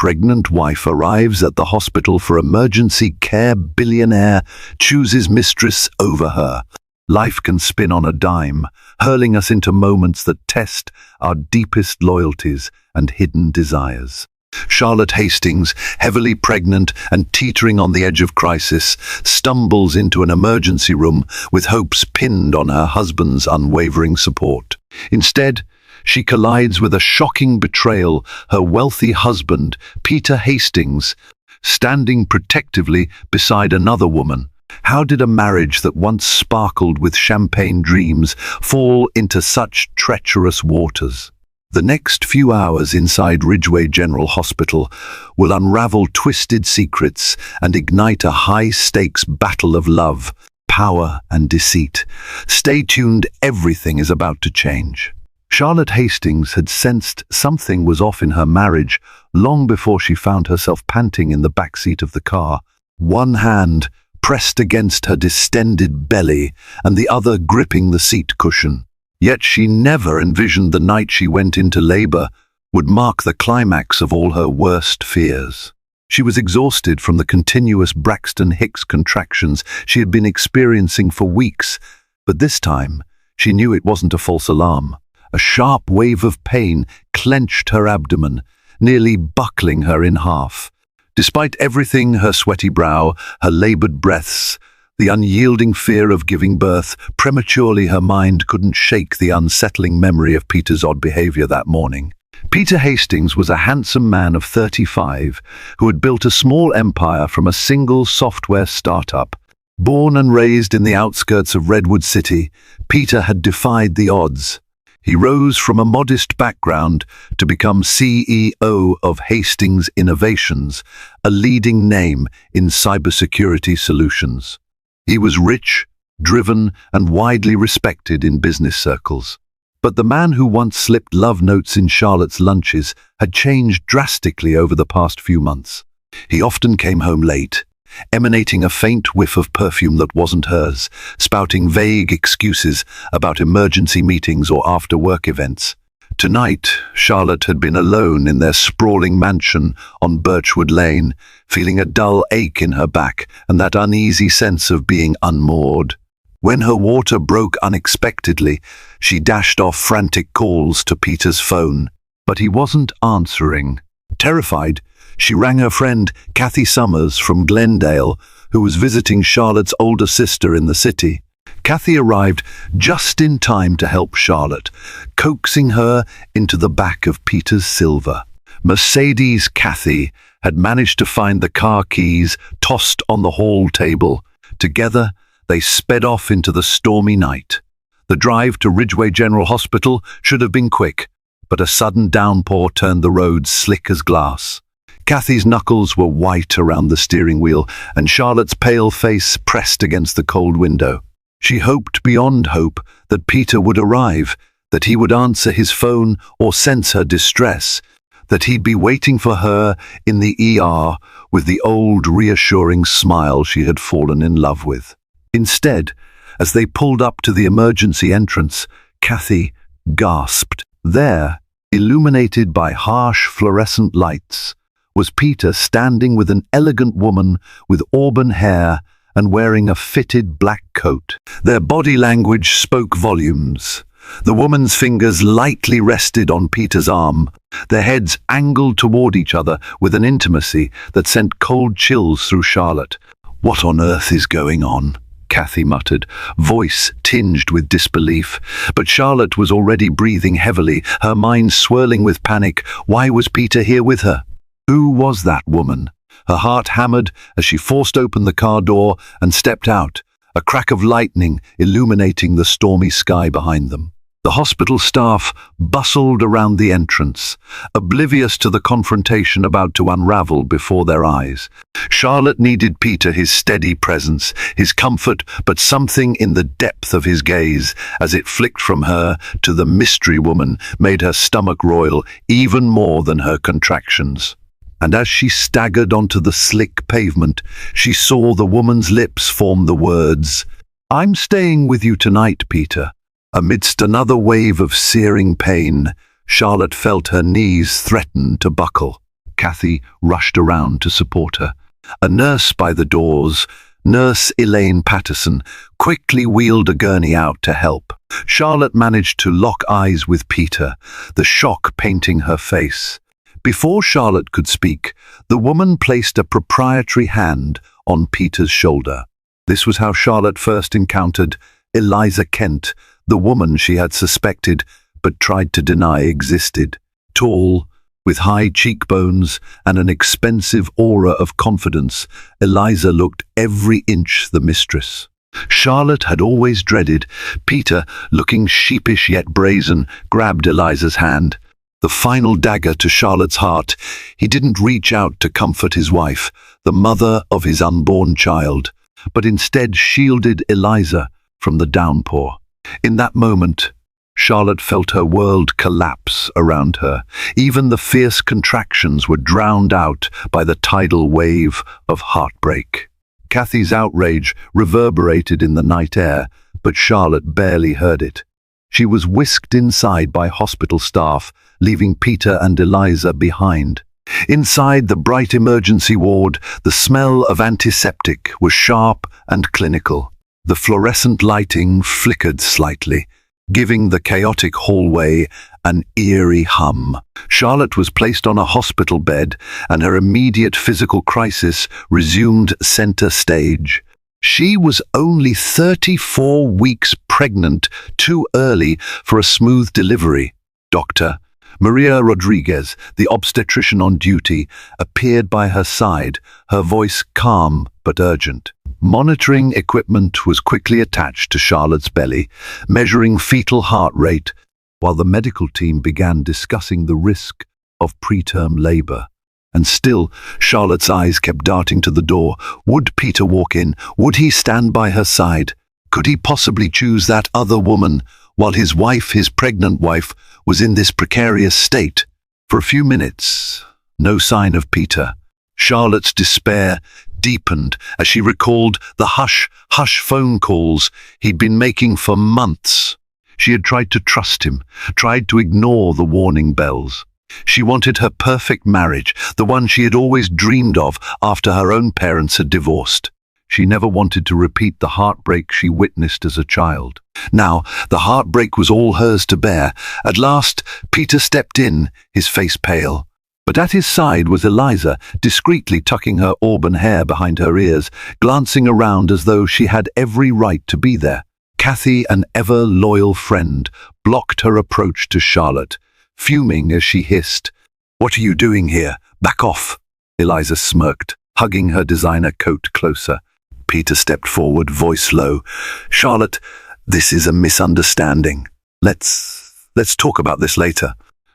pregnant wife arrives at the hospital for emergency care. Billionaire chooses Mistress over her. Life can spin on a dime, hurling us into moments that test our deepest loyalties and hidden desires. Charlotte Hastings, heavily pregnant and teetering on the edge of crisis, stumbles into an emergency room with hopes pinned on her husband's unwavering support. Instead, she collides with a shocking betrayal. Her wealthy husband, Peter Hastings, standing protectively beside another woman. How did a marriage that once sparkled with champagne dreams fall into such treacherous waters? The next few hours inside Ridgeway General Hospital will unravel twisted secrets and ignite a high-stakes battle of love, power, and deceit. Stay tuned, everything is about to change. Charlotte Hastings had sensed something was off in her marriage long before she found herself panting in the backseat of the car, one hand pressed against her distended belly and the other gripping the seat cushion. Yet she never envisioned the night she went into labor would mark the climax of all her worst fears. She was exhausted from the continuous Braxton Hicks contractions she had been experiencing for weeks, but this time she knew it wasn't a false alarm. A sharp wave of pain clenched her abdomen, nearly buckling her in half. Despite everything, her sweaty brow, her labored breaths, the unyielding fear of giving birth, prematurely her mind couldn't shake the unsettling memory of Peter's odd behavior that morning. Peter Hastings was a handsome man of 35 who had built a small empire from a single software startup. Born and raised in the outskirts of Redwood City, Peter had defied the odds. He rose from a modest background to become CEO of Hastings Innovations, a leading name in cybersecurity solutions. He was rich, driven, and widely respected in business circles. But the man who once slipped love notes in Charlotte's lunches had changed drastically over the past few months. He often came home late, emanating a faint whiff of perfume that wasn't hers, spouting vague excuses about emergency meetings or after-work events. Tonight, Charlotte had been alone in their sprawling mansion on Birchwood Lane, feeling a dull ache in her back and that uneasy sense of being unmoored. When her water broke unexpectedly, she dashed off frantic calls to Peter's phone, but he wasn't answering. Terrified, she rang her friend Kathy Summers from Glendale, who was visiting Charlotte's older sister in the city. Kathy arrived just in time to help Charlotte, coaxing her into the back of Peter's Silver. Mercedes Kathy had managed to find the car keys tossed on the hall table. Together, they sped off into the stormy night. The drive to Ridgeway General Hospital should have been quick, but a sudden downpour turned the roads slick as glass. Kathy's knuckles were white around the steering wheel, and Charlotte's pale face pressed against the cold window. She hoped beyond hope that Peter would arrive, that he would answer his phone or sense her distress, that he'd be waiting for her in the ER with the old reassuring smile she had fallen in love with. Instead, as they pulled up to the emergency entrance, Kathy gasped. There, illuminated by harsh fluorescent lights, was Peter standing with an elegant woman with auburn hair and wearing a fitted black coat. Their body language spoke volumes. The woman's fingers lightly rested on Peter's arm, their heads angled toward each other with an intimacy that sent cold chills through Charlotte. "What on earth is going on?" Kathy muttered, voice tinged with disbelief. But Charlotte was already breathing heavily, her mind swirling with panic. Why was Peter here with her? Who was that woman? Her heart hammered as she forced open the car door and stepped out, a crack of lightning illuminating the stormy sky behind them. The hospital staff bustled around the entrance, oblivious to the confrontation about to unravel before their eyes. Charlotte needed Peter, his steady presence, his comfort, but something in the depth of his gaze, as it flicked from her to the mystery woman, made her stomach roil even more than her contractions. And as she staggered onto the slick pavement, she saw the woman's lips form the words, "I'm staying with you tonight, Peter." Amidst another wave of searing pain, Charlotte felt her knees threaten to buckle. Kathy rushed around to support her. A nurse by the doors, Nurse Elaine Patterson, quickly wheeled a gurney out to help. Charlotte managed to lock eyes with Peter, the shock painting her face. Before Charlotte could speak, the woman placed a proprietary hand on Peter's shoulder. This was how Charlotte first encountered Eliza Kent, the woman she had suspected but tried to deny existed. Tall, with high cheekbones and an expensive aura of confidence, Eliza looked every inch the mistress. Charlotte had always dreaded. Peter, looking sheepish yet brazen, grabbed Eliza's hand. The final dagger to Charlotte's heart. He didn't reach out to comfort his wife, the mother of his unborn child, but instead shielded Eliza from the downpour. In that moment, Charlotte felt her world collapse around her. Even the fierce contractions were drowned out by the tidal wave of heartbreak. Kathy's outrage reverberated in the night air, but Charlotte barely heard it. She was whisked inside by hospital staff, leaving Peter and Eliza behind. Inside the bright emergency ward, the smell of antiseptic was sharp and clinical. The fluorescent lighting flickered slightly, giving the chaotic hallway an eerie hum. Charlotte was placed on a hospital bed, and her immediate physical crisis resumed center stage. She was only 34 weeks pregnant, too early for a smooth delivery. Dr. Maria Rodriguez, the obstetrician on duty, appeared by her side, her voice calm but urgent. Monitoring equipment was quickly attached to Charlotte's belly, measuring fetal heart rate, while the medical team began discussing the risk of preterm labor. And still, Charlotte's eyes kept darting to the door. Would Peter walk in? Would he stand by her side? Could he possibly choose that other woman, while his wife, his pregnant wife, was in this precarious state? For a few minutes, no sign of Peter. Charlotte's despair deepened as she recalled the hush-hush phone calls he'd been making for months. She had tried to trust him, tried to ignore the warning bells. She wanted her perfect marriage, the one she had always dreamed of after her own parents had divorced. She never wanted to repeat the heartbreak she witnessed as a child. Now, the heartbreak was all hers to bear. At last, Peter stepped in, his face pale. But at his side was Eliza, discreetly tucking her auburn hair behind her ears, glancing around as though she had every right to be there. Kathy, an ever-loyal friend, blocked her approach to Charlotte, fuming as she hissed, "What are you doing here? Back off!" Eliza smirked, hugging her designer coat closer. Peter stepped forward, voice low. "Charlotte, this is a misunderstanding. Let's talk about this later."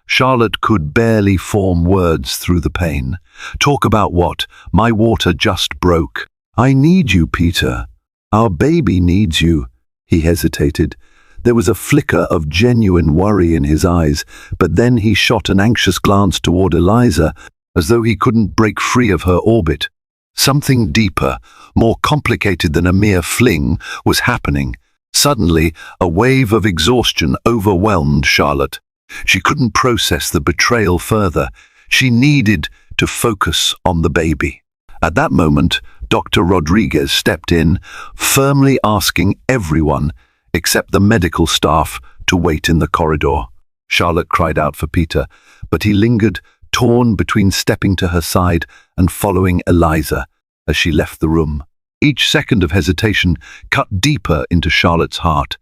Charlotte could barely form words through the pain. "Talk about what? My water just broke." "I need you, Peter. Our baby needs you." He hesitated. There was a flicker of genuine worry in his eyes, but then he shot an anxious glance toward Eliza, as though he couldn't break free of her orbit. Something deeper, more complicated than a mere fling, was happening. Suddenly, a wave of exhaustion overwhelmed Charlotte. She couldn't process the betrayal further. She needed to focus on the baby. At that moment, Dr. Rodriguez stepped in, firmly asking everyone, except the medical staff, to wait in the corridor. Charlotte cried out for Peter, but he lingered, torn between stepping to her side and following Eliza as she left the room. Each second of hesitation cut deeper into Charlotte's heart.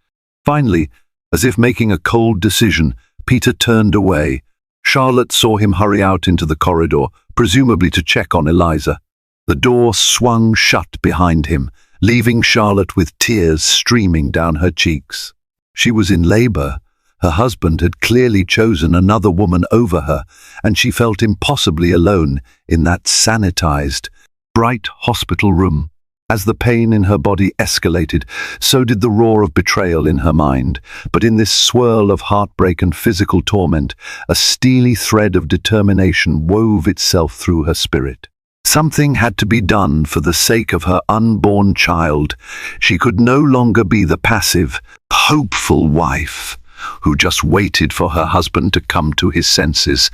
Finally, as if making a cold decision, Peter turned away. Charlotte saw him hurry out into the corridor, presumably to check on Eliza. The door swung shut behind him, leaving Charlotte with tears streaming down her cheeks. She was in labor. Her husband had clearly chosen another woman over her, and she felt impossibly alone in that sanitized, bright hospital room. As the pain in her body escalated, so did the roar of betrayal in her mind. But in this swirl of heartbreak and physical torment, a steely thread of determination wove itself through her spirit. Something had to be done for the sake of her unborn child. She could no longer be the passive, hopeful wife. who just waited for her husband to come to his senses.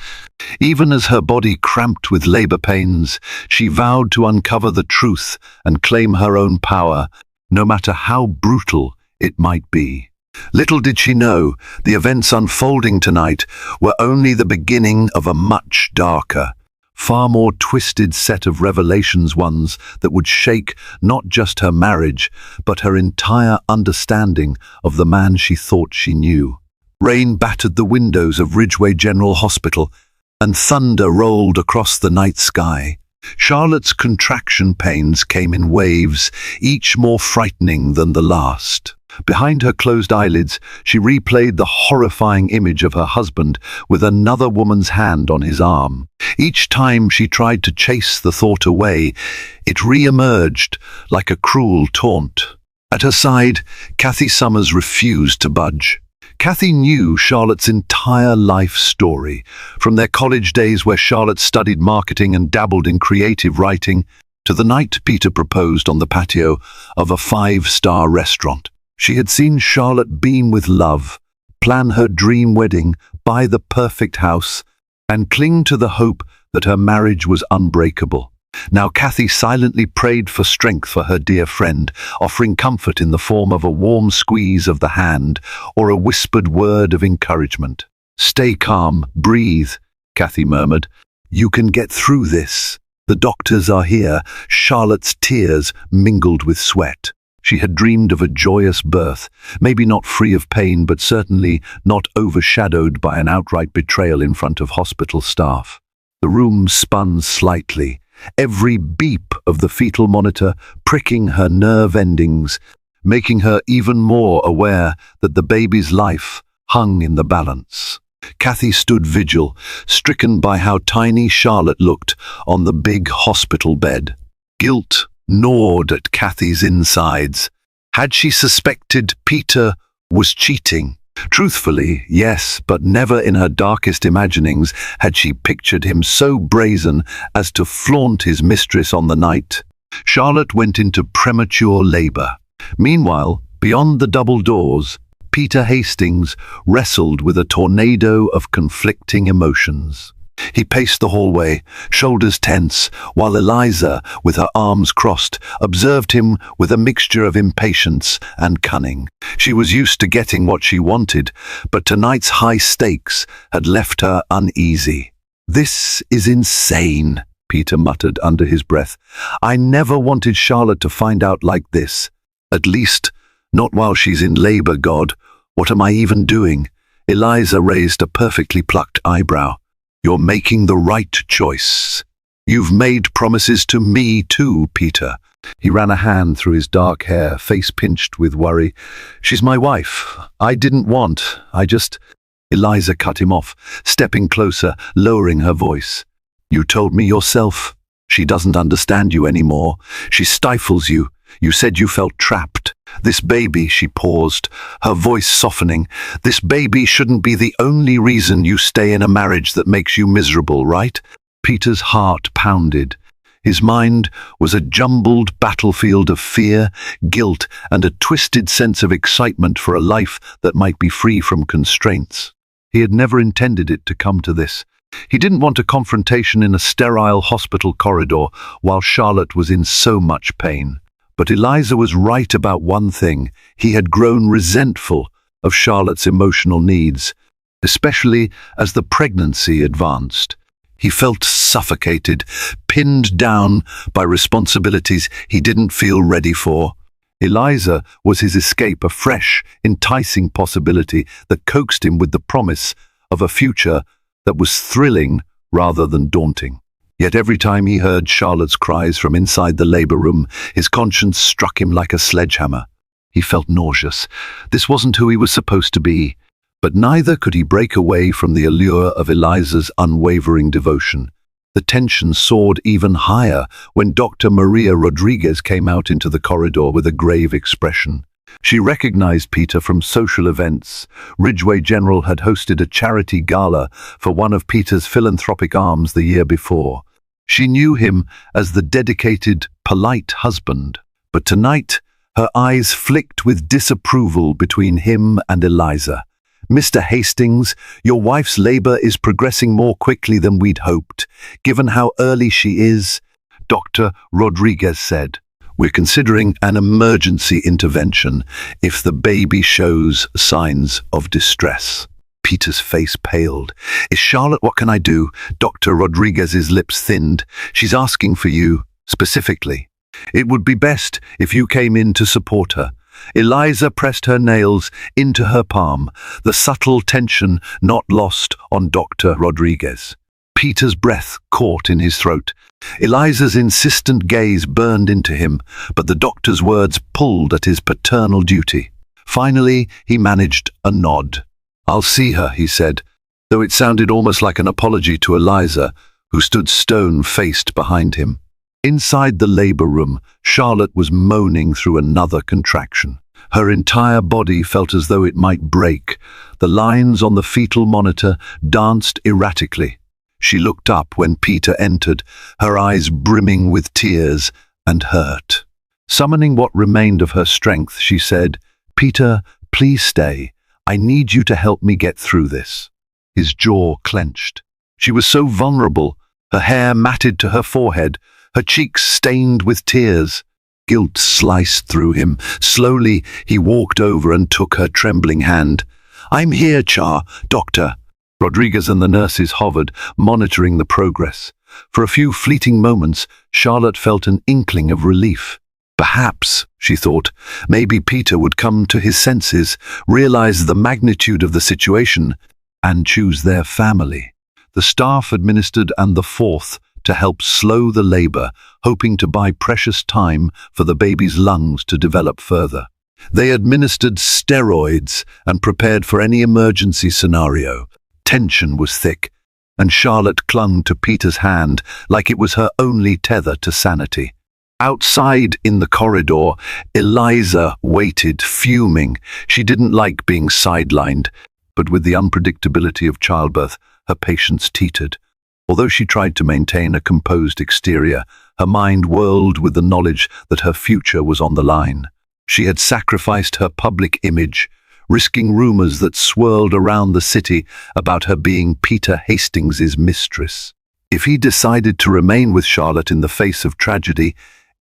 Even as her body cramped with labor pains, she vowed to uncover the truth and claim her own power, no matter how brutal it might be. Little did she know, the events unfolding tonight were only the beginning of a much darker, far more twisted set of revelations, ones that would shake not just her marriage, but her entire understanding of the man she thought she knew. Rain battered the windows of Ridgeway General Hospital, and thunder rolled across the night sky. Charlotte's contraction pains came in waves, each more frightening than the last. Behind her closed eyelids, she replayed the horrifying image of her husband with another woman's hand on his arm. Each time she tried to chase the thought away, it re-emerged like a cruel taunt. At her side, Kathy Summers refused to budge. Kathy knew Charlotte's entire life story, from their college days where Charlotte studied marketing and dabbled in creative writing, to the night Peter proposed on the patio of a 5-star restaurant. She had seen Charlotte beam with love, plan her dream wedding, buy the perfect house, and cling to the hope that her marriage was unbreakable. Now Kathy silently prayed for strength for her dear friend, offering comfort in the form of a warm squeeze of the hand or a whispered word of encouragement. "Stay calm, breathe," Kathy murmured. "You can get through this. The doctors are here." Charlotte's tears mingled with sweat. She had dreamed of a joyous birth, maybe not free of pain, but certainly not overshadowed by an outright betrayal in front of hospital staff. The room spun slightly, every beep of the fetal monitor pricking her nerve endings, making her even more aware that the baby's life hung in the balance. Kathy stood vigil, stricken by how tiny Charlotte looked on the big hospital bed. Guilt gnawed at Kathy's insides. Had she suspected Peter was cheating? Truthfully, yes, but never in her darkest imaginings had she pictured him so brazen as to flaunt his mistress on the night. Charlotte went into premature labor. Meanwhile, beyond the double doors, Peter Hastings wrestled with a tornado of conflicting emotions. He paced the hallway, shoulders tense, while Eliza, with her arms crossed, observed him with a mixture of impatience and cunning. She was used to getting what she wanted, but tonight's high stakes had left her uneasy. "This is insane," Peter muttered under his breath. "I never wanted Charlotte to find out like this. At least, not while she's in labor, God. What am I even doing?" Eliza raised a perfectly plucked eyebrow. "You're making the right choice. You've made promises to me too, Peter." He ran a hand through his dark hair, face pinched with worry. "She's my wife. I didn't want. Eliza cut him off, stepping closer, lowering her voice. "You told me yourself. She doesn't understand you anymore. She stifles you. You said you felt trapped. This baby," she paused, her voice softening, "this baby shouldn't be the only reason you stay in a marriage that makes you miserable, right?" Peter's heart pounded. His mind was a jumbled battlefield of fear, guilt, and a twisted sense of excitement for a life that might be free from constraints. He had never intended it to come to this. He didn't want a confrontation in a sterile hospital corridor while Charlotte was in so much pain. But Eliza was right about one thing. He had grown resentful of Charlotte's emotional needs, especially as the pregnancy advanced. He felt suffocated, pinned down by responsibilities he didn't feel ready for. Eliza was his escape, a fresh, enticing possibility that coaxed him with the promise of a future that was thrilling rather than daunting. Yet every time he heard Charlotte's cries from inside the labor room, his conscience struck him like a sledgehammer. He felt nauseous. This wasn't who he was supposed to be. But neither could he break away from the allure of Eliza's unwavering devotion. The tension soared even higher when Dr. Maria Rodriguez came out into the corridor with a grave expression. She recognized Peter from social events. Ridgeway General had hosted a charity gala for one of Peter's philanthropic arms the year before. She knew him as the dedicated, polite husband. But tonight, her eyes flicked with disapproval between him and Eliza. "Mr. Hastings, your wife's labor is progressing more quickly than we'd hoped, given how early she is," Dr. Rodriguez said. "We're considering an emergency intervention if the baby shows signs of distress." Peter's face paled. "Is Charlotte, what can I do?" Dr. Rodriguez's lips thinned. "She's asking for you, specifically. It would be best if you came in to support her." Eliza pressed her nails into her palm, the subtle tension not lost on Dr. Rodriguez. Peter's breath caught in his throat. Eliza's insistent gaze burned into him, but the doctor's words pulled at his paternal duty. Finally, he managed a nod. "I'll see her," he said, though it sounded almost like an apology to Eliza, who stood stone-faced behind him. Inside the labor room, Charlotte was moaning through another contraction. Her entire body felt as though it might break. The lines on the fetal monitor danced erratically. She looked up when Peter entered, her eyes brimming with tears and hurt. Summoning what remained of her strength, she said, "Peter, please stay. I need you to help me get through this." His jaw clenched. She was so vulnerable, her hair matted to her forehead, her cheeks stained with tears. Guilt sliced through him. Slowly, he walked over and took her trembling hand. "I'm here, Doctor." Rodriguez and the nurses hovered, monitoring the progress. For a few fleeting moments, Charlotte felt an inkling of relief. Perhaps, she thought, maybe Peter would come to his senses, realize the magnitude of the situation, and choose their family. The staff administered and the fourth to help slow the labor, hoping to buy precious time for the baby's lungs to develop further. They administered steroids and prepared for any emergency scenario. Tension was thick, and Charlotte clung to Peter's hand like it was her only tether to sanity. Outside in the corridor, Eliza waited, fuming. She didn't like being sidelined, but with the unpredictability of childbirth, her patience teetered. Although she tried to maintain a composed exterior, her mind whirled with the knowledge that her future was on the line. She had sacrificed her public image, risking rumors that swirled around the city about her being Peter Hastings's mistress. If he decided to remain with Charlotte in the face of tragedy,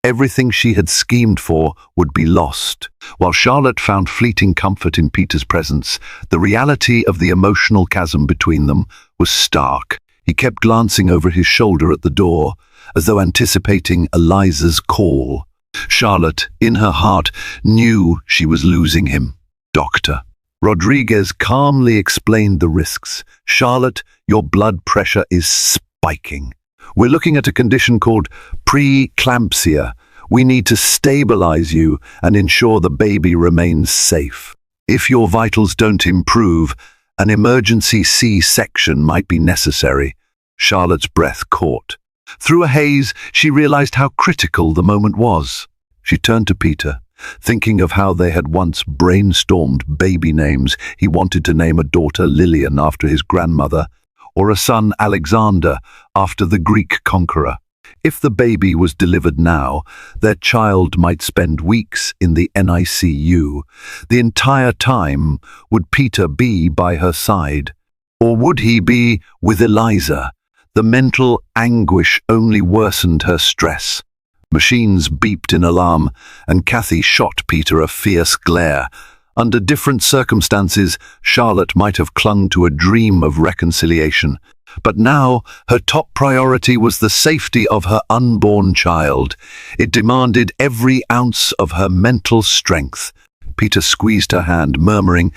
everything she had schemed for would be lost. While Charlotte found fleeting comfort in Peter's presence, the reality of the emotional chasm between them was stark. He kept glancing over his shoulder at the door, as though anticipating Eliza's call. Charlotte, in her heart, knew she was losing him. "Doctor." Rodriguez calmly explained the risks. "Charlotte, your blood pressure is spiking. We're looking at a condition called preeclampsia. We need to stabilize you and ensure the baby remains safe. If your vitals don't improve, an emergency C-section might be necessary." Charlotte's breath caught. Through a haze, she realized how critical the moment was. She turned to Peter, thinking of how they had once brainstormed baby names. He wanted to name a daughter Lillian after his grandmother, or a son Alexander after the Greek conqueror. If the baby was delivered now, their child might spend weeks in the NICU. The entire time, would Peter be by her side? Or would he be with Eliza? The mental anguish only worsened her stress. Machines beeped in alarm, and Kathy shot Peter a fierce glare. Under different circumstances, Charlotte might have clung to a dream of reconciliation. But now, her top priority was the safety of her unborn child. It demanded every ounce of her mental strength. Peter squeezed her hand, murmuring,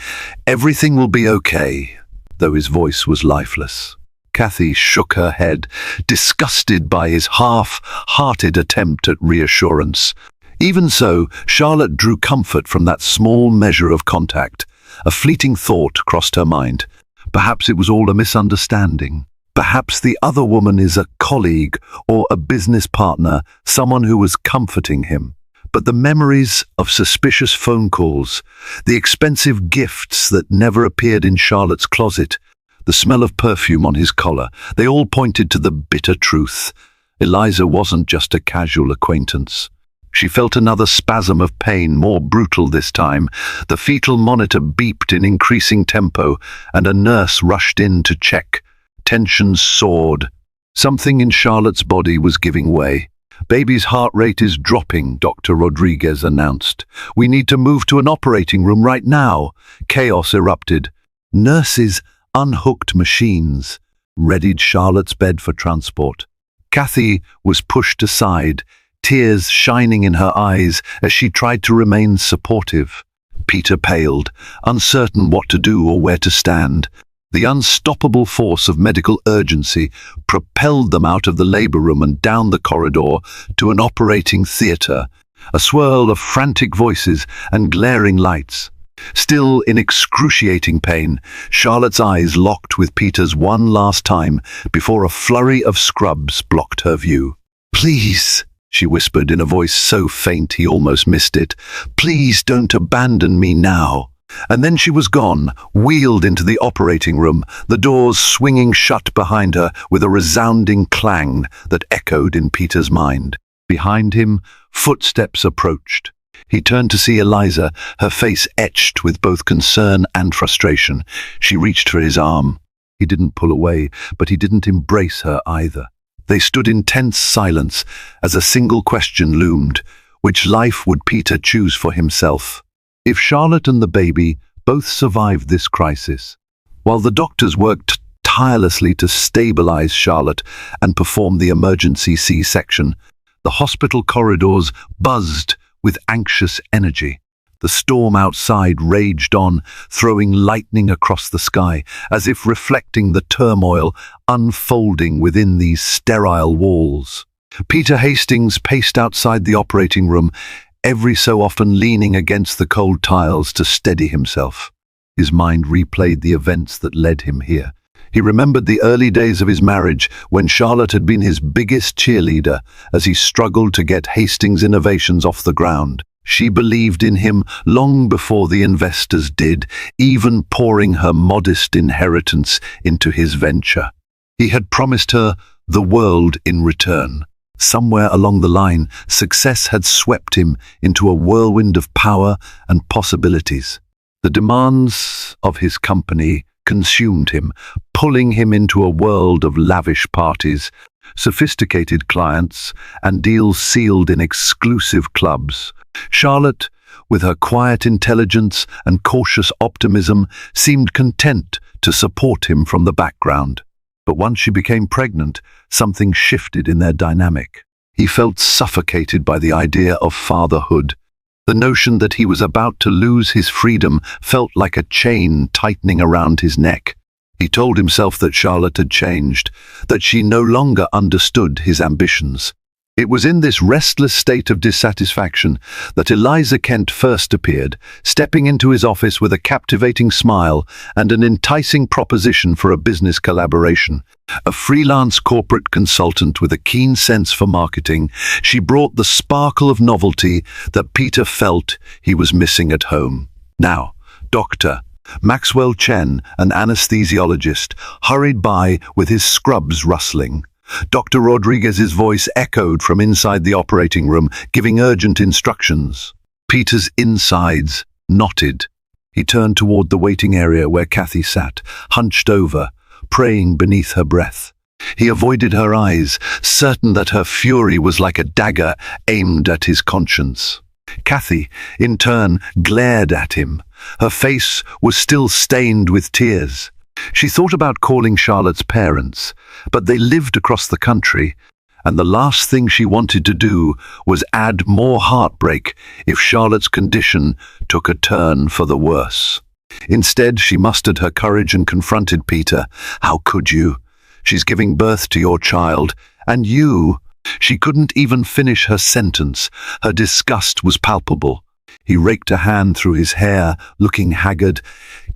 "Everything will be okay," though his voice was lifeless. Kathy shook her head, disgusted by his half-hearted attempt at reassurance. Even so, Charlotte drew comfort from that small measure of contact. A fleeting thought crossed her mind. Perhaps it was all a misunderstanding. Perhaps the other woman is a colleague or a business partner, someone who was comforting him. But the memories of suspicious phone calls, the expensive gifts that never appeared in Charlotte's closet, the smell of perfume on his collar, they all pointed to the bitter truth. Eliza wasn't just a casual acquaintance. She felt another spasm of pain, more brutal this time. The fetal monitor beeped in increasing tempo, and a nurse rushed in to check. Tensions soared. Something in Charlotte's body was giving way. "Baby's heart rate is dropping," Dr. Rodriguez announced. "We need to move to an operating room right now." Chaos erupted. Nurses unhooked machines, readied Charlotte's bed for transport. Kathy was pushed aside, tears shining in her eyes as she tried to remain supportive. Peter paled, uncertain what to do or where to stand. The unstoppable force of medical urgency propelled them out of the labor room and down the corridor to an operating theater, a swirl of frantic voices and glaring lights. Still in excruciating pain, Charlotte's eyes locked with Peter's one last time before a flurry of scrubs blocked her view. "Please," she whispered in a voice so faint he almost missed it, "please don't abandon me now." And then she was gone, wheeled into the operating room, the doors swinging shut behind her with a resounding clang that echoed in Peter's mind. Behind him, footsteps approached. He turned to see Eliza, her face etched with both concern and frustration. She reached for his arm. He didn't pull away, but he didn't embrace her either. They stood in tense silence as a single question loomed. Which life would Peter choose for himself? If Charlotte and the baby both survived this crisis, while the doctors worked tirelessly to stabilize Charlotte and perform the emergency C-section, the hospital corridors buzzed with anxious energy. The storm outside raged on, throwing lightning across the sky, as if reflecting the turmoil unfolding within these sterile walls. Peter Hastings paced outside the operating room, every so often leaning against the cold tiles to steady himself. His mind replayed the events that led him here. He remembered the early days of his marriage when Charlotte had been his biggest cheerleader as he struggled to get Hastings' innovations off the ground. She believed in him long before the investors did, even pouring her modest inheritance into his venture. He had promised her the world in return. Somewhere along the line, success had swept him into a whirlwind of power and possibilities. The demands of his company consumed him, pulling him into a world of lavish parties, sophisticated clients, and deals sealed in exclusive clubs. Charlotte, with her quiet intelligence and cautious optimism, seemed content to support him from the background. But once she became pregnant, something shifted in their dynamic. He felt suffocated by the idea of fatherhood. The notion that he was about to lose his freedom felt like a chain tightening around his neck. He told himself that Charlotte had changed, that she no longer understood his ambitions. It was in this restless state of dissatisfaction that Eliza Kent first appeared, stepping into his office with a captivating smile and an enticing proposition for a business collaboration. A freelance corporate consultant with a keen sense for marketing, she brought the sparkle of novelty that Peter felt he was missing at home. Now, Dr. Maxwell Chen, an anesthesiologist, hurried by with his scrubs rustling. Dr. Rodriguez's voice echoed from inside the operating room, giving urgent instructions. Peter's insides knotted. He turned toward the waiting area where Kathy sat, hunched over, praying beneath her breath. He avoided her eyes, certain that her fury was like a dagger aimed at his conscience. Kathy, in turn, glared at him. Her face was still stained with tears. She thought about calling Charlotte's parents, but they lived across the country, and the last thing she wanted to do was add more heartbreak if Charlotte's condition took a turn for the worse. Instead, she mustered her courage and confronted Peter. "How could you? She's giving birth to your child, and you—" She couldn't even finish her sentence. Her disgust was palpable. He raked a hand through his hair, looking haggard.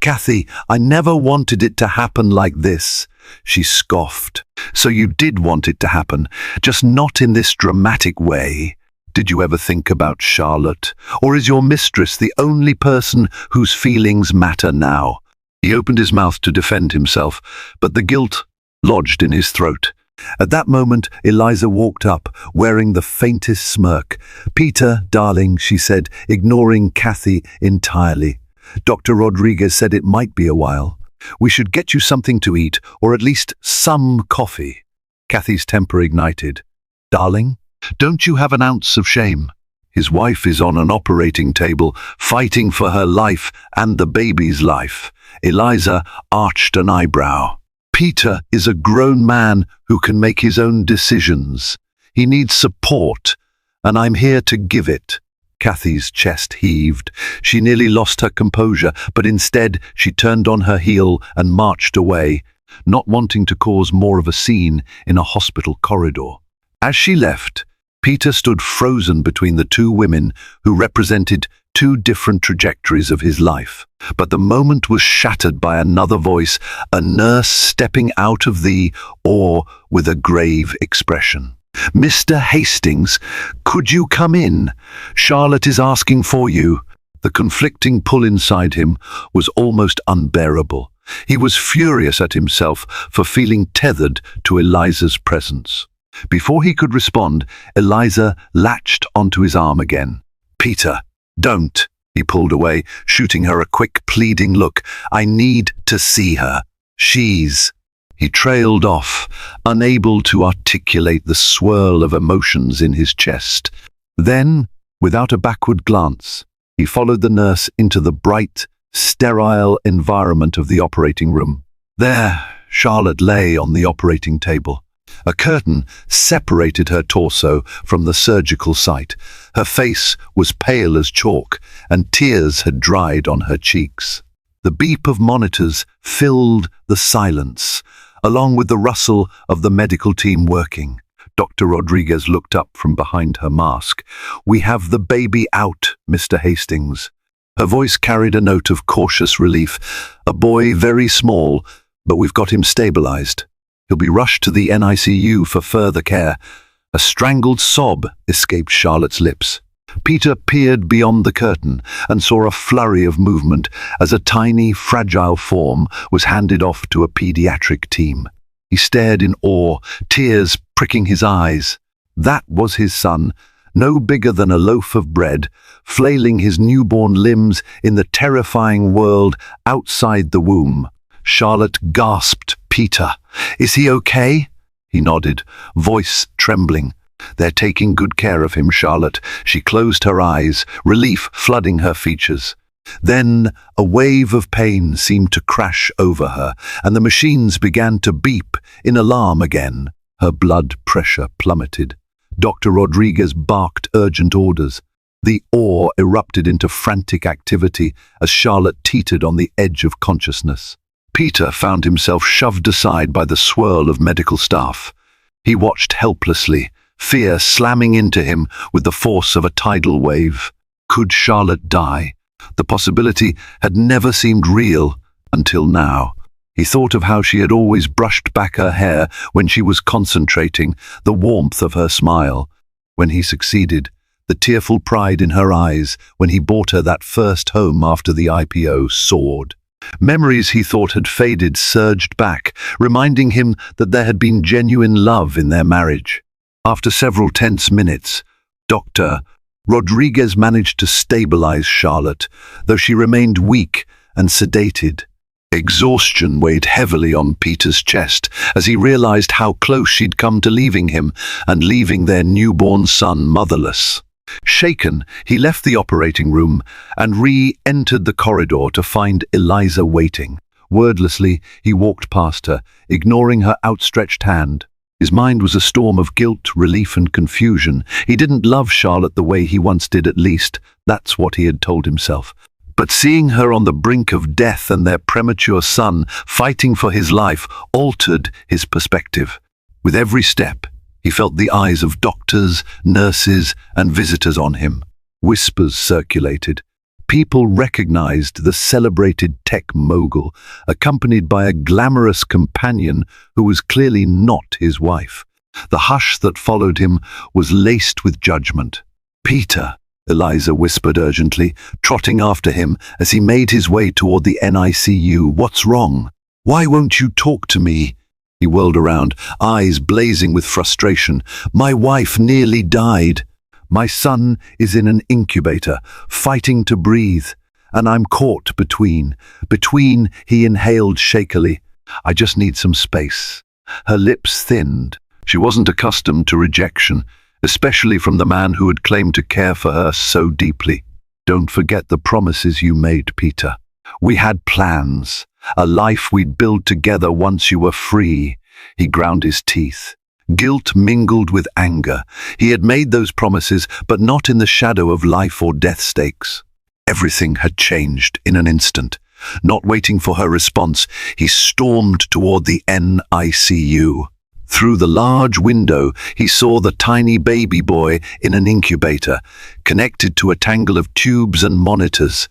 "Kathy, I never wanted it to happen like this," she scoffed. "So you did want it to happen, just not in this dramatic way. Did you ever think about Charlotte? Or is your mistress the only person whose feelings matter now?" He opened his mouth to defend himself, but the guilt lodged in his throat. At that moment, Eliza walked up, wearing the faintest smirk. "Peter, darling," she said, ignoring Kathy entirely. "Dr. Rodriguez said it might be a while. We should get you something to eat, or at least some coffee." Kathy's temper ignited. "Darling, don't you have an ounce of shame? His wife is on an operating table, fighting for her life and the baby's life." Eliza arched an eyebrow. "Peter is a grown man who can make his own decisions. He needs support, and I'm here to give it." Kathy's chest heaved. She nearly lost her composure, but instead she turned on her heel and marched away, not wanting to cause more of a scene in a hospital corridor. As she left, Peter stood frozen between the two women who represented two different trajectories of his life. But the moment was shattered by another voice, a nurse stepping out of the or with a grave expression. "Mr. Hastings, could you come in? Charlotte is asking for you." The conflicting pull inside him was almost unbearable. He was furious at himself for feeling tethered to Eliza's presence. Before he could respond, Eliza latched onto his arm again. "Peter, don't." He pulled away, shooting her a quick, pleading look. "I need to see her. She's—" He trailed off, unable to articulate the swirl of emotions in his chest. Then, without a backward glance, he followed the nurse into the bright, sterile environment of the operating room. There, Charlotte lay on the operating table. A curtain separated her torso from the surgical site. Her face was pale as chalk, and tears had dried on her cheeks. The beep of monitors filled the silence, along with the rustle of the medical team working. Dr. Rodriguez looked up from behind her mask. "We have the baby out, Mr. Hastings." Her voice carried a note of cautious relief. "A boy very small, but we've got him stabilized. He'll be rushed to the NICU for further care." A strangled sob escaped Charlotte's lips. Peter peered beyond the curtain and saw a flurry of movement as a tiny, fragile form was handed off to a pediatric team. He stared in awe, tears pricking his eyes. That was his son, no bigger than a loaf of bread, flailing his newborn limbs in the terrifying world outside the womb. Charlotte gasped, "Peter, is he okay?" He nodded, voice trembling. "They're taking good care of him, Charlotte." She closed her eyes, relief flooding her features. Then a wave of pain seemed to crash over her, and the machines began to beep in alarm again. Her blood pressure plummeted. Dr. Rodriguez barked urgent orders. The awe erupted into frantic activity as Charlotte teetered on the edge of consciousness. Peter found himself shoved aside by the swirl of medical staff. He watched helplessly, fear slamming into him with the force of a tidal wave. Could Charlotte die? The possibility had never seemed real until now. He thought of how she had always brushed back her hair when she was concentrating, the warmth of her smile. When he succeeded, the tearful pride in her eyes when he bought her that first home after the IPO soared. Memories he thought had faded surged back, reminding him that there had been genuine love in their marriage. After several tense minutes, Dr. Rodriguez managed to stabilize Charlotte, though she remained weak and sedated. Exhaustion weighed heavily on Peter's chest as he realized how close she'd come to leaving him and leaving their newborn son motherless. Shaken, he left the operating room and re-entered the corridor to find Eliza waiting. Wordlessly, he walked past her, ignoring her outstretched hand. His mind was a storm of guilt, relief, and confusion. He didn't love Charlotte the way he once did, at least. That's what he had told himself. But seeing her on the brink of death and their premature son fighting for his life altered his perspective. With every step, he felt the eyes of doctors, nurses, and visitors on him. Whispers circulated. People recognized the celebrated tech mogul, accompanied by a glamorous companion who was clearly not his wife. The hush that followed him was laced with judgment. "Peter," Eliza whispered urgently, trotting after him as he made his way toward the NICU. "What's wrong? Why won't you talk to me?" He whirled around, eyes blazing with frustration. My wife nearly died. My son is in an incubator, fighting to breathe, and I'm caught between. Between, he inhaled shakily. I just need some space. Her lips thinned. She wasn't accustomed to rejection, especially from the man who had claimed to care for her so deeply. Don't forget the promises you made, Peter. We had plans, a life we'd build together once you were free. He ground his teeth. Guilt mingled with anger. He had made those promises, but not in the shadow of life or death stakes. Everything had changed in an instant. Not waiting for her response, he stormed toward the NICU. Through the large window, he saw the tiny baby boy in an incubator, connected to a tangle of tubes and monitors.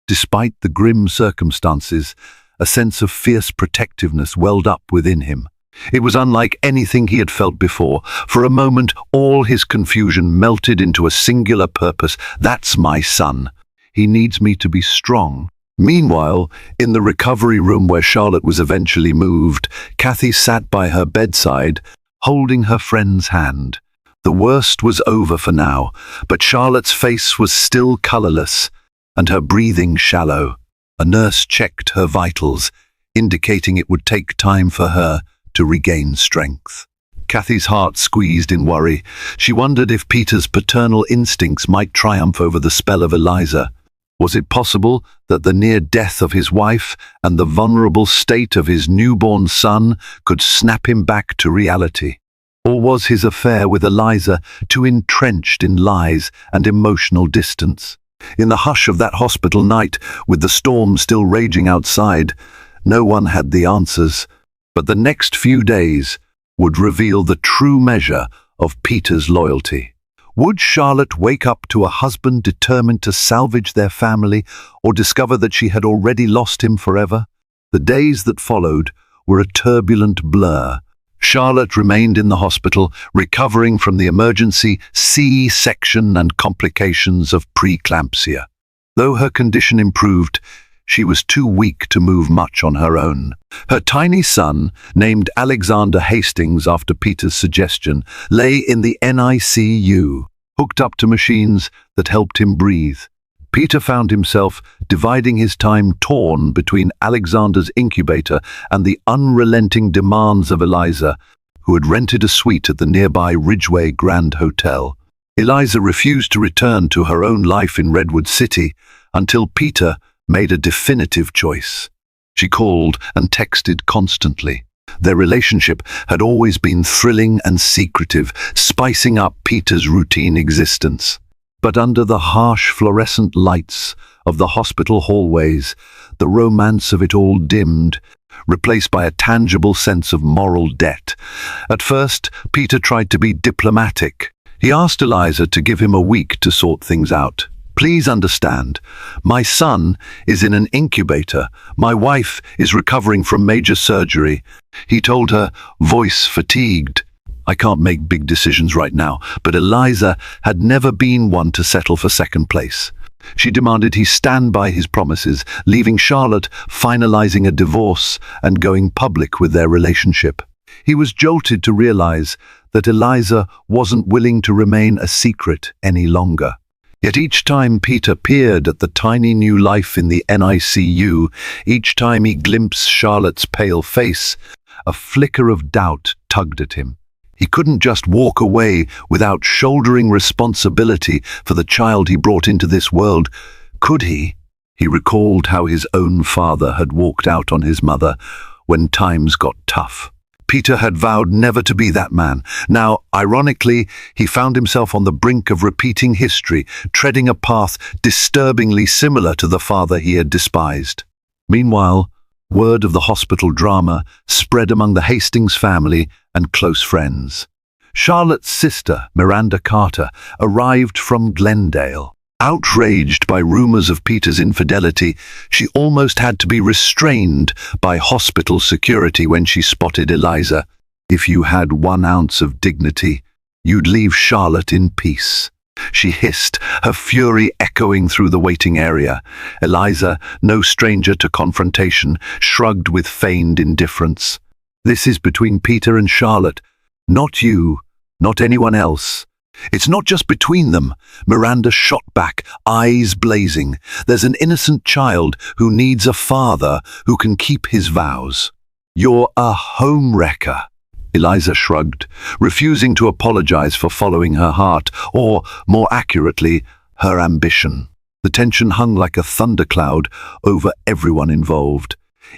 Despite the grim circumstances, a sense of fierce protectiveness welled up within him. It was unlike anything he had felt before. For a moment, all his confusion melted into a singular purpose. That's my son. He needs me to be strong. Meanwhile, in the recovery room where Charlotte was eventually moved, Kathy sat by her bedside, holding her friend's hand. The worst was over for now, but Charlotte's face was still colorless, and her breathing shallow. A nurse checked her vitals, indicating it would take time for her to regain strength. Kathy's heart squeezed in worry. She wondered if Peter's paternal instincts might triumph over the spell of Eliza. Was it possible that the near death of his wife and the vulnerable state of his newborn son could snap him back to reality? Or was his affair with Eliza too entrenched in lies and emotional distance? In the hush of that hospital night, with the storm still raging outside, no one had the answers. But the next few days would reveal the true measure of Peter's loyalty. Would Charlotte wake up to a husband determined to salvage their family, or discover that she had already lost him forever? The days that followed were a turbulent blur. Charlotte remained in the hospital, recovering from the emergency C-section and complications of preeclampsia. Though her condition improved, she was too weak to move much on her own. Her tiny son, named Alexander Hastings after Peter's suggestion, lay in the NICU, hooked up to machines that helped him breathe. Peter found himself dividing his time torn between Alexander's incubator and the unrelenting demands of Eliza, who had rented a suite at the nearby Ridgeway Grand Hotel. Eliza refused to return to her own life in Redwood City until Peter made a definitive choice. She called and texted constantly. Their relationship had always been thrilling and secretive, spicing up Peter's routine existence. But under the harsh fluorescent lights of the hospital hallways, the romance of it all dimmed, replaced by a tangible sense of moral debt. At first, Peter tried to be diplomatic. He asked Eliza to give him a week to sort things out. Please understand, my son is in an incubator. My wife is recovering from major surgery. He told her, voice fatigued. I can't make big decisions right now, but Eliza had never been one to settle for second place. She demanded he stand by his promises, leaving Charlotte finalizing a divorce and going public with their relationship. He was jolted to realize that Eliza wasn't willing to remain a secret any longer. Yet each time Peter peered at the tiny new life in the NICU, each time he glimpsed Charlotte's pale face, a flicker of doubt tugged at him. He couldn't just walk away without shouldering responsibility for the child he brought into this world, could he? He recalled how his own father had walked out on his mother when times got tough. Peter had vowed never to be that man. Now, ironically, he found himself on the brink of repeating history, treading a path disturbingly similar to the father he had despised. Meanwhile, word of the hospital drama spread among the Hastings family and close friends. Charlotte's sister, Miranda Carter, arrived from Glendale. Outraged by rumors of Peter's infidelity, she almost had to be restrained by hospital security when she spotted Eliza. If you had 1 ounce of dignity, you'd leave Charlotte in peace, she hissed, her fury echoing through the waiting area. Eliza, no stranger to confrontation, shrugged with feigned indifference. This is between Peter and Charlotte. Not you, not anyone else. It's not just between them. Miranda shot back, eyes blazing. There's an innocent child who needs a father who can keep his vows. You're a homewrecker. Eliza shrugged, refusing to apologize for following her heart, or, more accurately, her ambition. The tension hung like a thundercloud over everyone involved.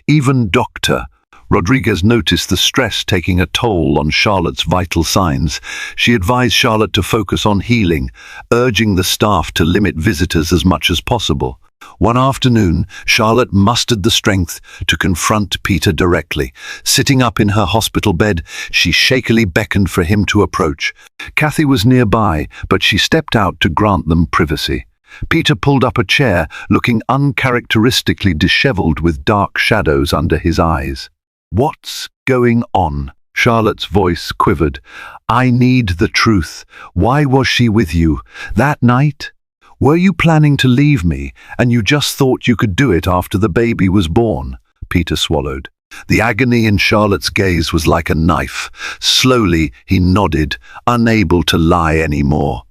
Even Dr. Rodriguez noticed the stress taking a toll on Charlotte's vital signs. She advised Charlotte to focus on healing, urging the staff to limit visitors as much as possible. One afternoon, Charlotte mustered the strength to confront Peter directly. Sitting up in her hospital bed, she shakily beckoned for him to approach. Kathy was nearby, but she stepped out to grant them privacy. Peter pulled up a chair, looking uncharacteristically disheveled with dark shadows under his eyes. "What's going on?" Charlotte's voice quivered. "I need the truth. Why was she with you that night? Were you planning to leave me, and you just thought you could do it after the baby was born?" Peter swallowed. The agony in Charlotte's gaze was like a knife. Slowly, he nodded, unable to lie anymore.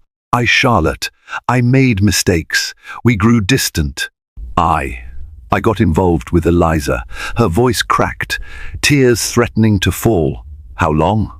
Charlotte, I made mistakes. We grew distant. I got involved with Eliza." Her voice cracked, tears threatening to fall. "How long?"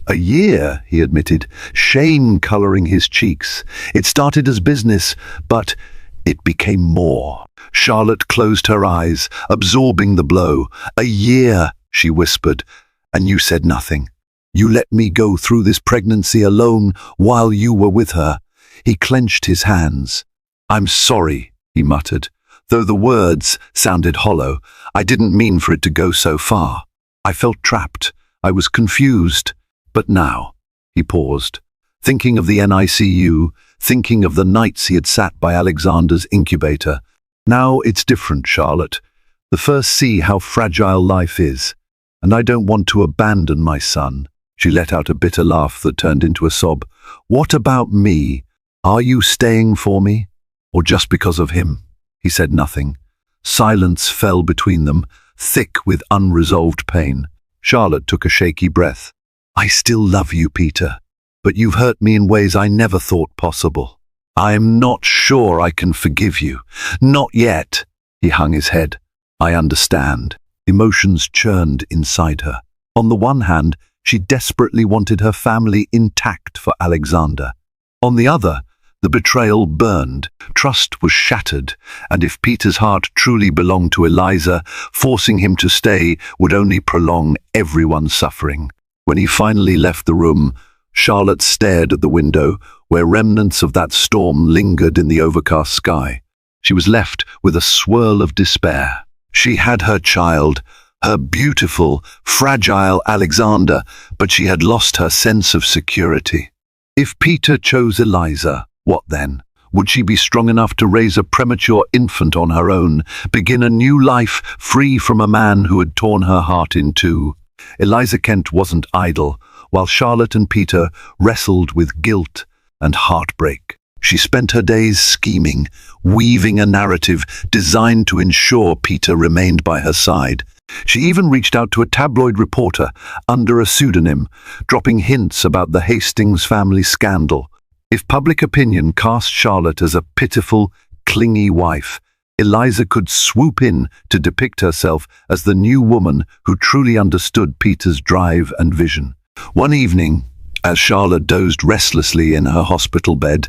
"A year," he admitted, shame coloring his cheeks. "It started as business, but it became more." Charlotte closed her eyes, absorbing the blow. "A year," she whispered, "and you said nothing. You let me go through this pregnancy alone while you were with her." He clenched his hands. "I'm sorry," he muttered, though the words sounded hollow. "I didn't mean for it to go so far. I felt trapped. I was confused. But now," he paused, thinking of the NICU, thinking of the nights he had sat by Alexander's incubator. "Now it's different, Charlotte. The first see how fragile life is. And I don't want to abandon my son." She let out a bitter laugh that turned into a sob. "What about me? Are you staying for me? Or just because of him?" He said nothing. Silence fell between them, thick with unresolved pain. Charlotte took a shaky breath. "I still love you, Peter, but you've hurt me in ways I never thought possible. I'm not sure I can forgive you. Not yet." He hung his head. "I understand." Emotions churned inside her. On the one hand, she desperately wanted her family intact for Alexander. On the other, the betrayal burned. Trust was shattered, and if Peter's heart truly belonged to Eliza, forcing him to stay would only prolong everyone's suffering. When he finally left the room, Charlotte stared at the window, where remnants of that storm lingered in the overcast sky. She was left with a swirl of despair. She had her child, her beautiful, fragile Alexander, but she had lost her sense of security. If Peter chose Eliza, what then? Would she be strong enough to raise a premature infant on her own, begin a new life free from a man who had torn her heart in two? Eliza Kent wasn't idle, while Charlotte and Peter wrestled with guilt and heartbreak. She spent her days scheming, weaving a narrative designed to ensure Peter remained by her side. She even reached out to a tabloid reporter under a pseudonym, dropping hints about the Hastings family scandal. If public opinion cast Charlotte as a pitiful, clingy wife, Eliza could swoop in to depict herself as the new woman who truly understood Peter's drive and vision. One evening, as Charlotte dozed restlessly in her hospital bed,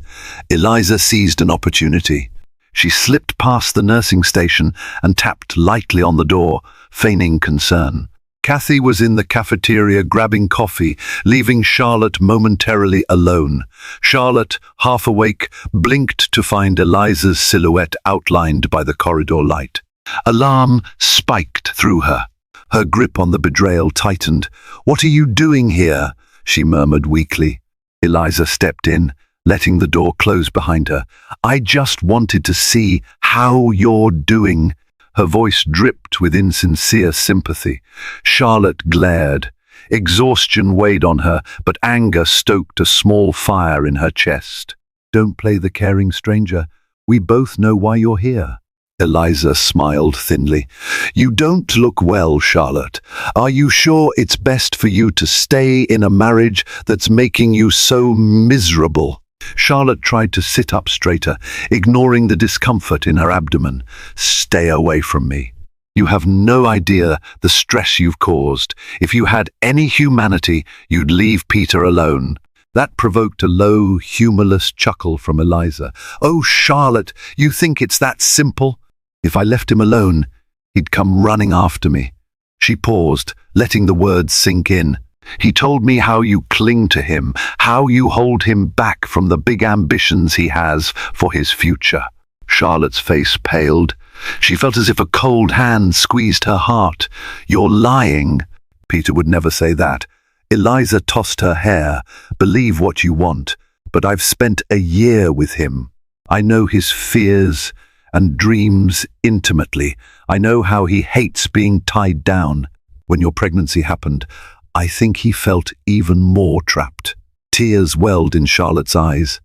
Eliza seized an opportunity. She slipped past the nursing station and tapped lightly on the door, feigning concern. Kathy was in the cafeteria grabbing coffee, leaving Charlotte momentarily alone. Charlotte, half awake, blinked to find Eliza's silhouette outlined by the corridor light. Alarm spiked through her. Her grip on the betrayal tightened. "What are you doing here?" she murmured weakly. Eliza stepped in, letting the door close behind her. "I just wanted to see how you're doing." Her voice dripped with insincere sympathy. Charlotte glared. Exhaustion weighed on her, but anger stoked a small fire in her chest. "Don't play the caring stranger. We both know why you're here." Eliza smiled thinly. You don't look well, Charlotte. Are you sure it's best for you to stay in a marriage that's making you so miserable? Charlotte tried to sit up straighter, ignoring the discomfort in her abdomen. Stay away from me. You have no idea the stress you've caused. If you had any humanity, you'd leave Peter alone. That provoked a low, humorless chuckle from Eliza. Oh, Charlotte, you think it's that simple? If I left him alone, he'd come running after me. She paused, letting the words sink in. He told me how you cling to him, how you hold him back from the big ambitions he has for his future. Charlotte's face paled. She felt as if a cold hand squeezed her heart. You're lying. Peter would never say that. Eliza tossed her hair. Believe what you want, but I've spent a year with him. I know his fears and dreams intimately. I know how he hates being tied down. When your pregnancy happened, I think he felt even more trapped. Tears welled in Charlotte's eyes.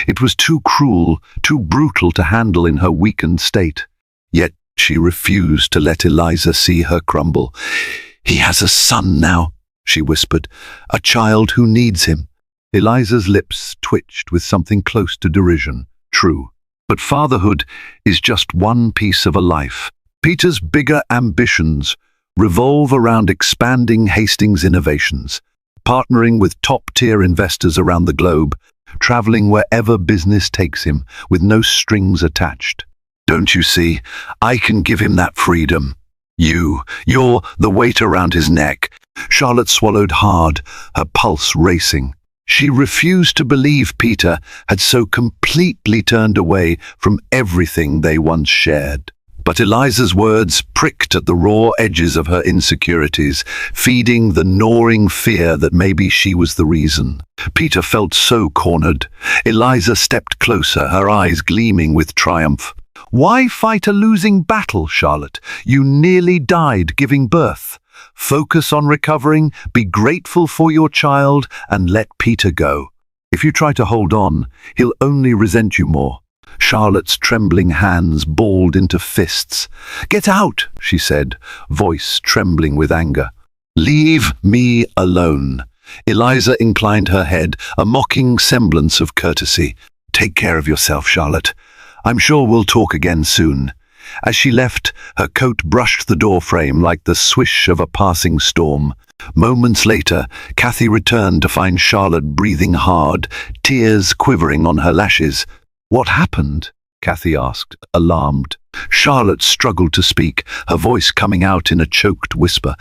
It was too cruel, too brutal to handle in her weakened state. Yet she refused to let Eliza see her crumble. He has a son now, she whispered, a child who needs him. Eliza's lips twitched with something close to derision. True. But fatherhood is just one piece of a life. Peter's bigger ambitions revolve around expanding Hastings innovations, partnering with top-tier investors around the globe, traveling wherever business takes him, with no strings attached. Don't you see? I can give him that freedom. You're the weight around his neck. Charlotte swallowed hard, her pulse racing. She refused to believe Peter had so completely turned away from everything they once shared. But Eliza's words pricked at the raw edges of her insecurities, feeding the gnawing fear that maybe she was the reason. Peter felt so cornered. Eliza stepped closer, her eyes gleaming with triumph. Why fight a losing battle, Charlotte? You nearly died giving birth. Focus on recovering, be grateful for your child, and let Peter go. If you try to hold on, he'll only resent you more. Charlotte's trembling hands balled into fists. Get out, she said, voice trembling with anger. Leave me alone. Eliza inclined her head, a mocking semblance of courtesy. Take care of yourself, Charlotte. I'm sure we'll talk again soon. As she left, her coat brushed the door frame like the swish of a passing storm. Moments later, Kathy returned to find Charlotte breathing hard, tears quivering on her lashes. What happened? Kathy asked, alarmed. Charlotte struggled to speak, her voice coming out in a choked whisper.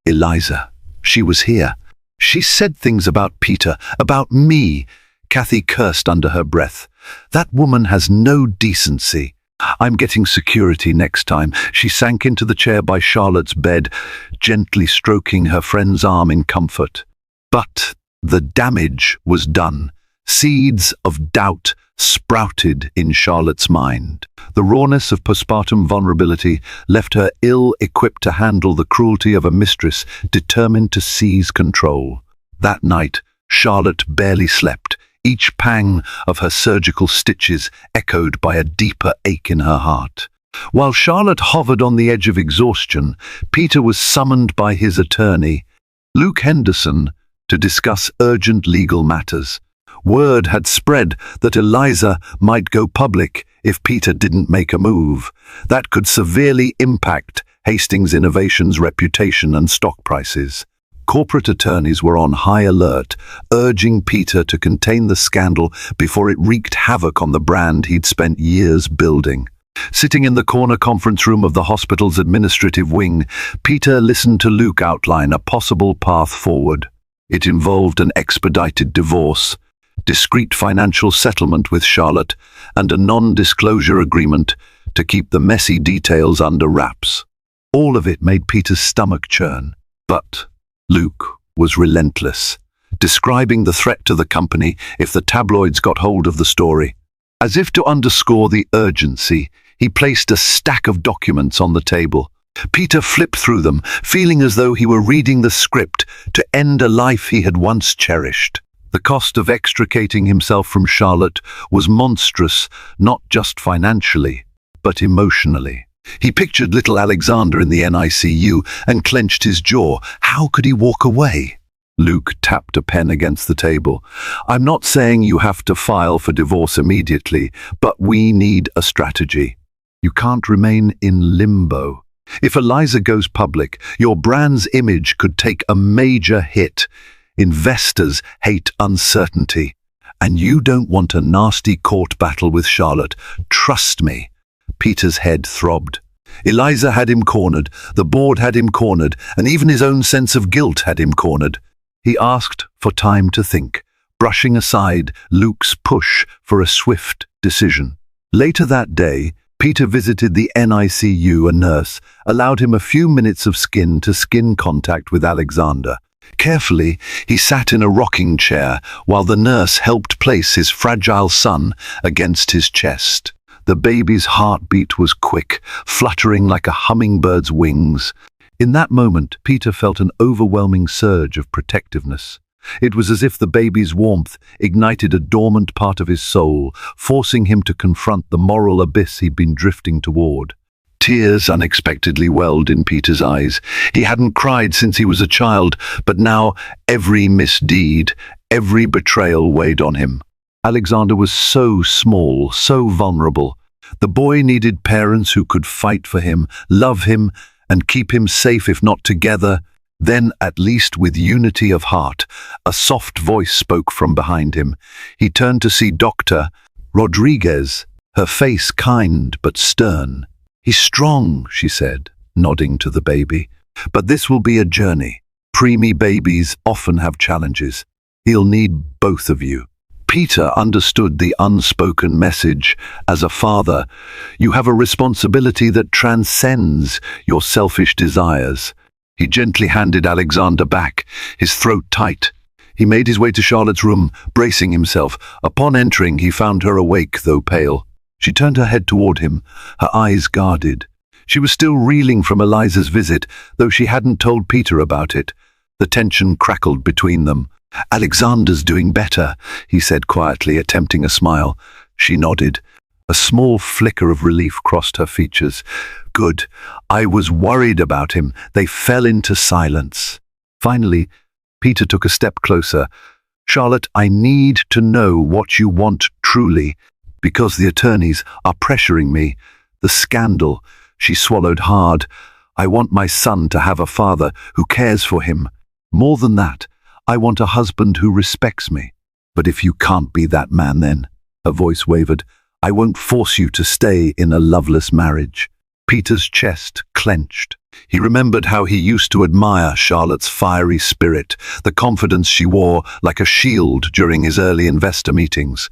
Eliza. She was here. She said things about Peter, about me. Kathy cursed under her breath. That woman has no decency. I'm getting security next time. She sank into the chair by Charlotte's bed, gently stroking her friend's arm in comfort. But the damage was done. Seeds of doubt sprouted in Charlotte's mind. The rawness of postpartum vulnerability left her ill-equipped to handle the cruelty of a mistress determined to seize control. That night, Charlotte barely slept, each pang of her surgical stitches echoed by a deeper ache in her heart. While Charlotte hovered on the edge of exhaustion, Peter was summoned by his attorney, Luke Henderson, to discuss urgent legal matters. Word had spread that Eliza might go public if Peter didn't make a move. That could severely impact Hastings Innovations' reputation and stock prices. Corporate attorneys were on high alert, urging Peter to contain the scandal before it wreaked havoc on the brand he'd spent years building. Sitting in the corner conference room of the hospital's administrative wing, Peter listened to Luke outline a possible path forward. It involved an expedited divorce, discreet financial settlement with Charlotte, and a non-disclosure agreement to keep the messy details under wraps. All of it made Peter's stomach churn. But Luke was relentless, describing the threat to the company if the tabloids got hold of the story. As if to underscore the urgency, he placed a stack of documents on the table. Peter flipped through them, feeling as though he were reading the script to end a life he had once cherished. The cost of extricating himself from Charlotte was monstrous, not just financially, but emotionally. He pictured little Alexander in the NICU and clenched his jaw. How could he walk away? Luke tapped a pen against the table. I'm not saying you have to file for divorce immediately, but we need a strategy. You can't remain in limbo. If Eliza goes public, your brand's image could take a major hit. Investors hate uncertainty. And you don't want a nasty court battle with Charlotte. Trust me. Peter's head throbbed. Eliza had him cornered, the board had him cornered, and even his own sense of guilt had him cornered. He asked for time to think, brushing aside Luke's push for a swift decision. Later that day, Peter visited the NICU. A nurse allowed him a few minutes of skin-to-skin contact with Alexander. Carefully, he sat in a rocking chair while the nurse helped place his fragile son against his chest. The baby's heartbeat was quick, fluttering like a hummingbird's wings. In that moment, Peter felt an overwhelming surge of protectiveness. It was as if the baby's warmth ignited a dormant part of his soul, forcing him to confront the moral abyss he'd been drifting toward. Tears unexpectedly welled in Peter's eyes. He hadn't cried since he was a child, but now every misdeed, every betrayal weighed on him. Alexander was so small, so vulnerable. The boy needed parents who could fight for him, love him, and keep him safe, if not together, then at least with unity of heart. A soft voice spoke from behind him. He turned to see Dr. Rodriguez, her face kind but stern. He's strong, she said, nodding to the baby. But this will be a journey. Preemie babies often have challenges. He'll need both of you. Peter understood the unspoken message. As a father, you have a responsibility that transcends your selfish desires. He gently handed Alexander back, his throat tight. He made his way to Charlotte's room, bracing himself. Upon entering, he found her awake, though pale. She turned her head toward him, her eyes guarded. She was still reeling from Eliza's visit, though she hadn't told Peter about it. The tension crackled between them. Alexander's doing better, he said quietly, attempting a smile. She nodded. A small flicker of relief crossed her features. Good. I was worried about him. They fell into silence. Finally, Peter took a step closer. Charlotte, I need to know what you want truly, because the attorneys are pressuring me. The scandal. She swallowed hard. I want my son to have a father who cares for him. More than that, I want a husband who respects me. But if you can't be that man, then, her voice wavered, I won't force you to stay in a loveless marriage. Peter's chest clenched. He remembered how he used to admire Charlotte's fiery spirit, the confidence she wore like a shield during his early investor meetings.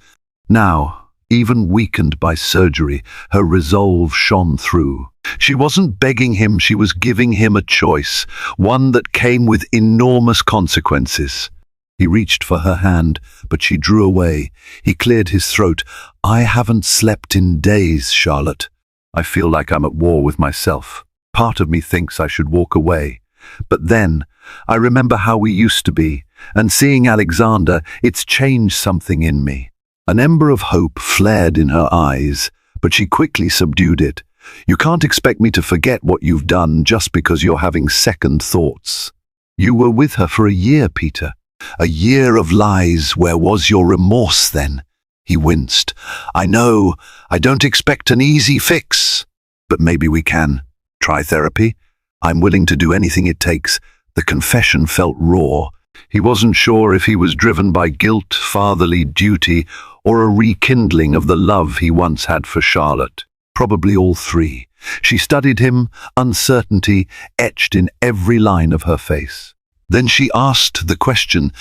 Now, even weakened by surgery, her resolve shone through. She wasn't begging him, she was giving him a choice, one that came with enormous consequences. He reached for her hand, but she drew away. He cleared his throat. I haven't slept in days, Charlotte. I feel like I'm at war with myself. Part of me thinks I should walk away. But then, I remember how we used to be, and seeing Alexander, it's changed something in me. An ember of hope flared in her eyes, but she quickly subdued it. You can't expect me to forget what you've done just because you're having second thoughts. You were with her for a year, Peter. A year of lies. Where was your remorse then? He winced. I know, I don't expect an easy fix. But maybe we can. Try therapy. I'm willing to do anything it takes. The confession felt raw. He wasn't sure if he was driven by guilt, fatherly duty, or a rekindling of the love he once had for Charlotte. Probably all three. She studied him, uncertainty etched in every line of her face. Then she asked the question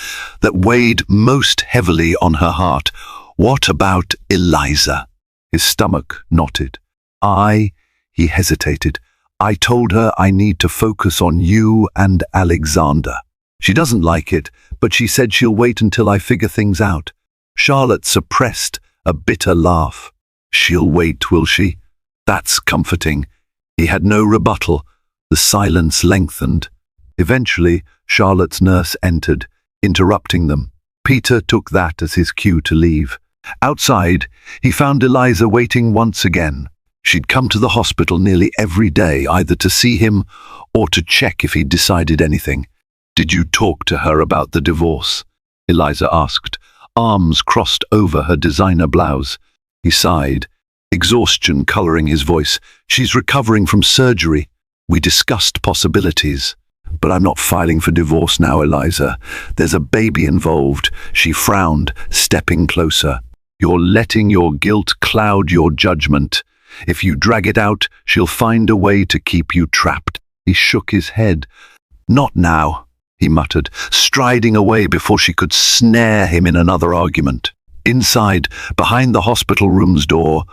that weighed most heavily on her heart. What about Eliza? His stomach knotted. He hesitated. I told her I need to focus on you and Alexander. She doesn't like it, but she said she'll wait until I figure things out. Charlotte suppressed a bitter laugh. She'll wait, will she? That's comforting. He had no rebuttal. The silence lengthened. Eventually, Charlotte's nurse entered, interrupting them. Peter took that as his cue to leave. Outside, he found Eliza waiting once again. She'd come to the hospital nearly every day, either to see him or to check if he'd decided anything. "Did you talk to her about the divorce?" Eliza asked, arms crossed over her designer blouse. He sighed, exhaustion coloring his voice. "She's recovering from surgery. We discussed possibilities. But I'm not filing for divorce now, Eliza. There's a baby involved." She frowned, stepping closer. "You're letting your guilt cloud your judgment. If you drag it out, she'll find a way to keep you trapped." He shook his head. "Not now," he muttered, striding away before she could snare him in another argument. Inside, behind the hospital room's door,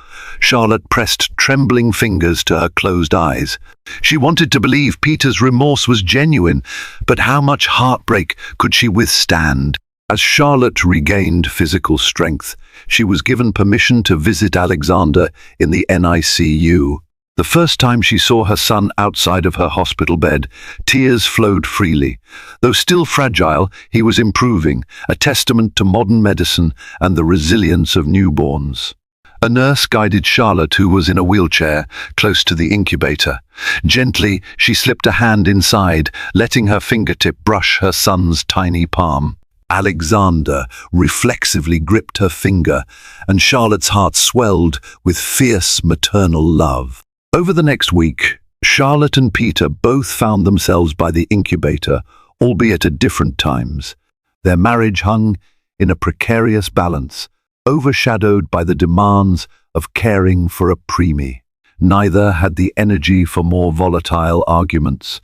Charlotte pressed trembling fingers to her closed eyes. She wanted to believe Peter's remorse was genuine, but how much heartbreak could she withstand? As Charlotte regained physical strength, she was given permission to visit Alexander in the NICU. The first time she saw her son outside of her hospital bed, tears flowed freely. Though still fragile, he was improving, a testament to modern medicine and the resilience of newborns. A nurse guided Charlotte, who was in a wheelchair, close to the incubator. Gently, she slipped a hand inside, letting her fingertip brush her son's tiny palm. Alexander reflexively gripped her finger, and Charlotte's heart swelled with fierce maternal love. Over the next week, Charlotte and Peter both found themselves by the incubator, albeit at different times. Their marriage hung in a precarious balance, overshadowed by the demands of caring for a preemie. Neither had the energy for more volatile arguments.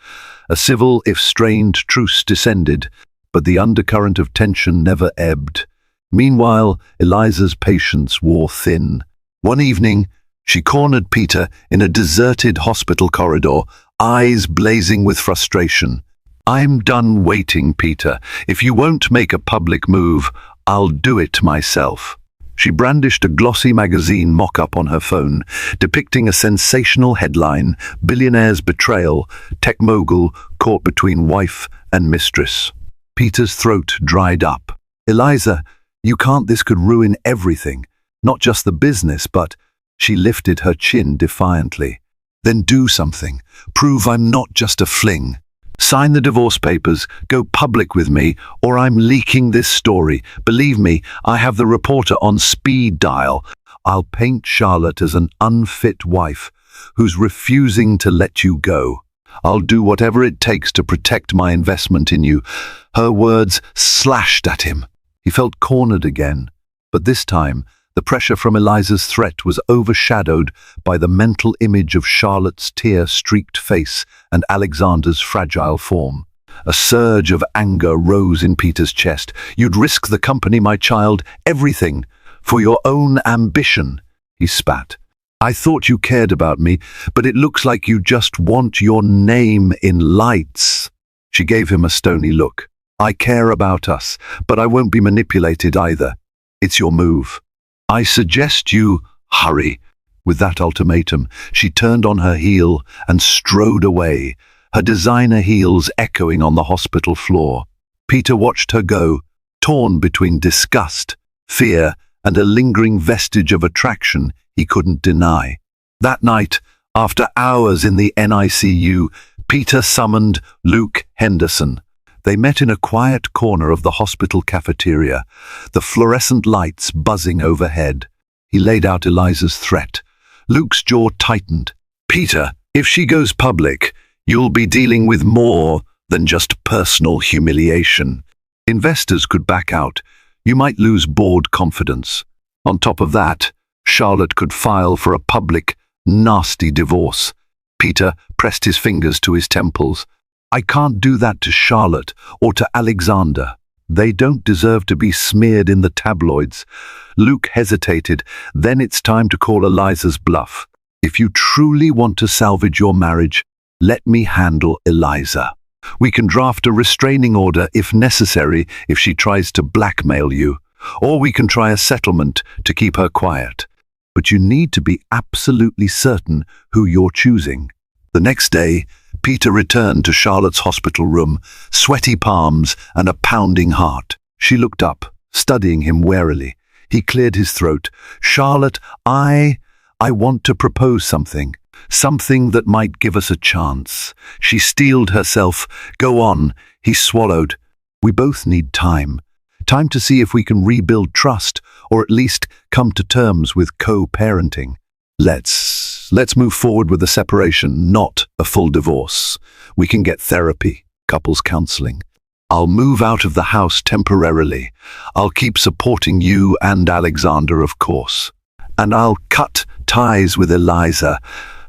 A civil, if strained, truce descended, but the undercurrent of tension never ebbed. Meanwhile, Eliza's patience wore thin. One evening, she cornered Peter in a deserted hospital corridor, eyes blazing with frustration. "I'm done waiting, Peter. If you won't make a public move, I'll do it myself." She brandished a glossy magazine mock-up on her phone, depicting a sensational headline: "Billionaire's betrayal, tech mogul caught between wife and mistress." Peter's throat dried up. "Eliza, you can't. This could ruin everything. Not just the business, but..." She lifted her chin defiantly. "Then do something. Prove I'm not just a fling. Sign the divorce papers, go public with me, or I'm leaking this story. Believe me, I have the reporter on speed dial. I'll paint Charlotte as an unfit wife who's refusing to let you go. I'll do whatever it takes to protect my investment in you." Her words slashed at him. He felt cornered again, but this time, the pressure from Eliza's threat was overshadowed by the mental image of Charlotte's tear-streaked face and Alexander's fragile form. A surge of anger rose in Peter's chest. "You'd risk the company, my child, everything, for your own ambition," he spat. "I thought you cared about me, but it looks like you just want your name in lights." She gave him a stony look. "I care about us, but I won't be manipulated either. It's your move. I suggest you hurry." With that ultimatum, she turned on her heel and strode away, her designer heels echoing on the hospital floor. Peter watched her go, torn between disgust, fear, and a lingering vestige of attraction he couldn't deny. That night, after hours in the NICU, Peter summoned Luke Henderson. They met in a quiet corner of the hospital cafeteria, the fluorescent lights buzzing overhead. He laid out Eliza's threat. Luke's jaw tightened. "Peter, if she goes public, you'll be dealing with more than just personal humiliation. Investors could back out. You might lose board confidence. On top of that, Charlotte could file for a public, nasty divorce." Peter pressed his fingers to his temples. "I can't do that to Charlotte or to Alexander. They don't deserve to be smeared in the tabloids." Luke hesitated. "Then it's time to call Eliza's bluff. If you truly want to salvage your marriage, let me handle Eliza. We can draft a restraining order if necessary if she tries to blackmail you, or we can try a settlement to keep her quiet. But you need to be absolutely certain who you're choosing." The next day, Peter returned to Charlotte's hospital room, sweaty palms and a pounding heart. She looked up, studying him warily. He cleared his throat. "Charlotte, I I want to propose something. Something that might give us a chance. She steeled herself. Go on, he swallowed. We both need time. Time to see if we can rebuild trust, or at least come to terms with co-parenting. Let's move forward with a separation, not a full divorce. We can get therapy, couples counseling. I'll move out of the house temporarily. I'll keep supporting you and Alexander, of course. And I'll cut ties with Eliza.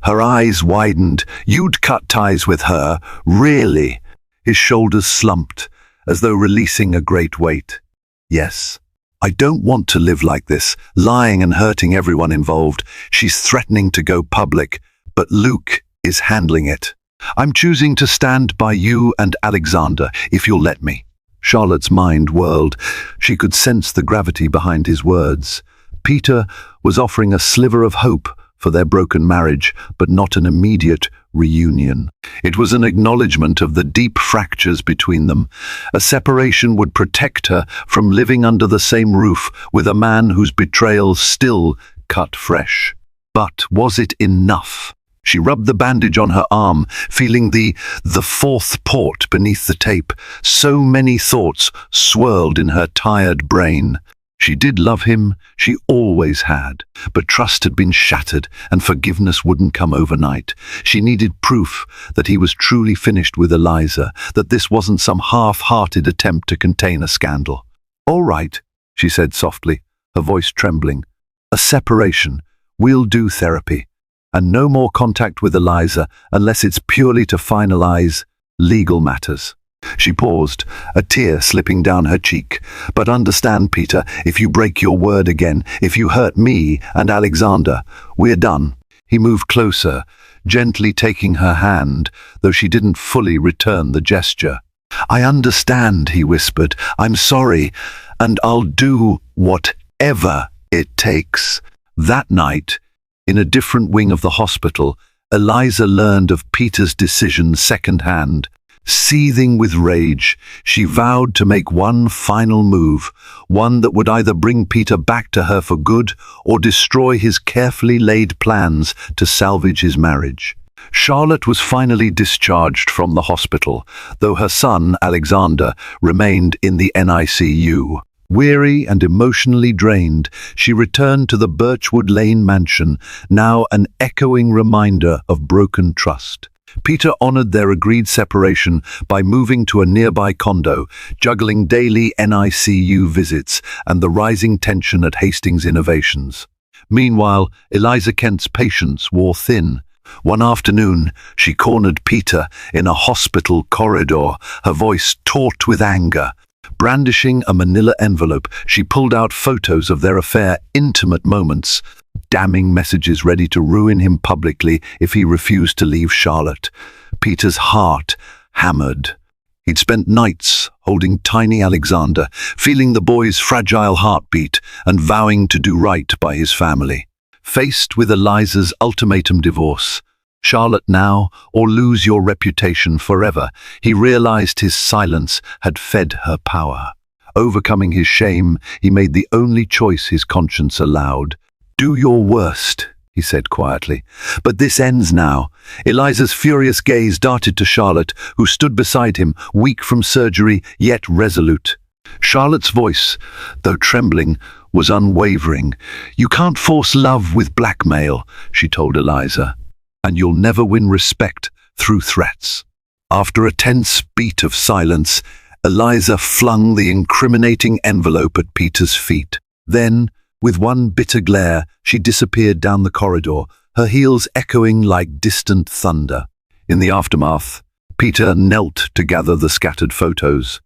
Her eyes widened. You'd cut ties with her? Really? His shoulders slumped, as though releasing a great weight. Yes. I don't want to live like this, lying and hurting everyone involved. She's threatening to go public, but Luke is handling it. I'm choosing to stand by you and Alexander, if you'll let me. Charlotte's mind whirled. She could sense the gravity behind his words. Peter was offering a sliver of hope for their broken marriage, but not an immediate reunion. It was an acknowledgement of the deep fractures between them. A separation would protect her from living under the same roof with a man whose betrayal still cut fresh. But was it enough? She rubbed the bandage on her arm, feeling the fourth port beneath the tape. So many thoughts swirled in her tired brain. She did love him, she always had, but trust had been shattered and forgiveness wouldn't come overnight. She needed proof that he was truly finished with Eliza, that this wasn't some half-hearted attempt to contain a scandal. All right, she said softly, her voice trembling. A separation. We'll do therapy. And no more contact with Eliza unless it's purely to finalize legal matters. She paused, a tear slipping down her cheek. But understand, Peter, if you break your word again, if you hurt me and Alexander, we're done. He moved closer, gently taking her hand, though she didn't fully return the gesture. I understand, he whispered. I'm sorry, and I'll do whatever it takes. That night, in a different wing of the hospital, Eliza learned of Peter's decision secondhand. Seething with rage, she vowed to make one final move, one that would either bring Peter back to her for good or destroy his carefully laid plans to salvage his marriage. Charlotte was finally discharged from the hospital, though her son, Alexander, remained in the NICU. Weary and emotionally drained, she returned to the Birchwood Lane mansion, now an echoing reminder of broken trust. Peter honored their agreed separation by moving to a nearby condo, juggling daily NICU visits and the rising tension at Hastings Innovations. Meanwhile, Eliza Kent's patience wore thin. One afternoon, she cornered Peter in a hospital corridor, her voice taut with anger. Brandishing a manila envelope, she pulled out photos of their affair, intimate moments, damning messages ready to ruin him publicly if he refused to leave Charlotte. Peter's heart hammered. He'd spent nights holding tiny Alexander, feeling the boy's fragile heartbeat and vowing to do right by his family. Faced with Eliza's ultimatum divorce, Charlotte now, or lose your reputation forever, he realized his silence had fed her power. Overcoming his shame, he made the only choice his conscience allowed. Do your worst, he said quietly. But this ends now. Eliza's furious gaze darted to Charlotte, who stood beside him, weak from surgery, yet resolute. Charlotte's voice, though trembling, was unwavering. You can't force love with blackmail, she told Eliza, and you'll never win respect through threats. After a tense beat of silence, Eliza flung the incriminating envelope at Peter's feet. Then, with one bitter glare, she disappeared down the corridor, her heels echoing like distant thunder. In the aftermath, Peter knelt to gather the scattered photos.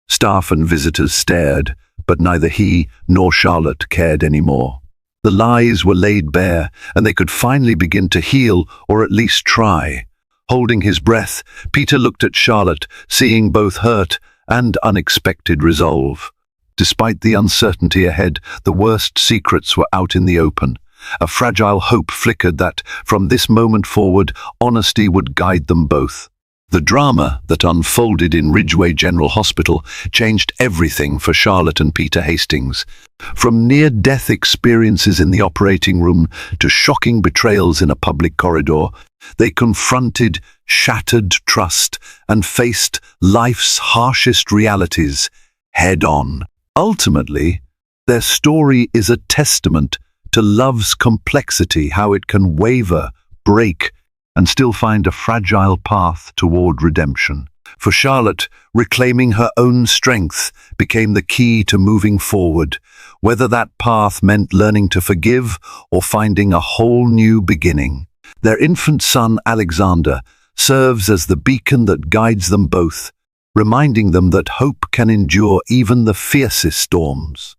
Staff and visitors stared, but neither he nor Charlotte cared anymore. The lies were laid bare, and they could finally begin to heal, or at least try. Holding his breath, Peter looked at Charlotte, seeing both hurt and unexpected resolve. Despite the uncertainty ahead, the worst secrets were out in the open. A fragile hope flickered that, from this moment forward, honesty would guide them both. The drama that unfolded in Ridgeway General Hospital changed everything for Charlotte and Peter Hastings. From near-death experiences in the operating room to shocking betrayals in a public corridor, they confronted shattered trust and faced life's harshest realities head-on. Ultimately, their story is a testament to love's complexity, how it can waver, break, and still find a fragile path toward redemption. For Charlotte, reclaiming her own strength became the key to moving forward, whether that path meant learning to forgive or finding a whole new beginning. Their infant son, Alexander, serves as the beacon that guides them both, reminding them that hope can endure even the fiercest storms.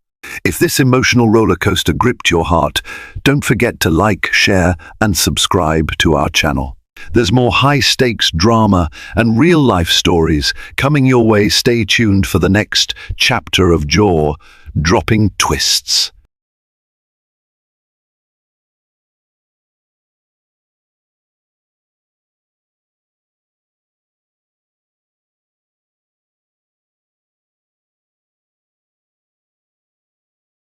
If this emotional roller coaster gripped your heart, don't forget to like, share, and subscribe to our channel. There's more high-stakes drama and real-life stories coming your way. Stay tuned for the next chapter of jaw-dropping twists.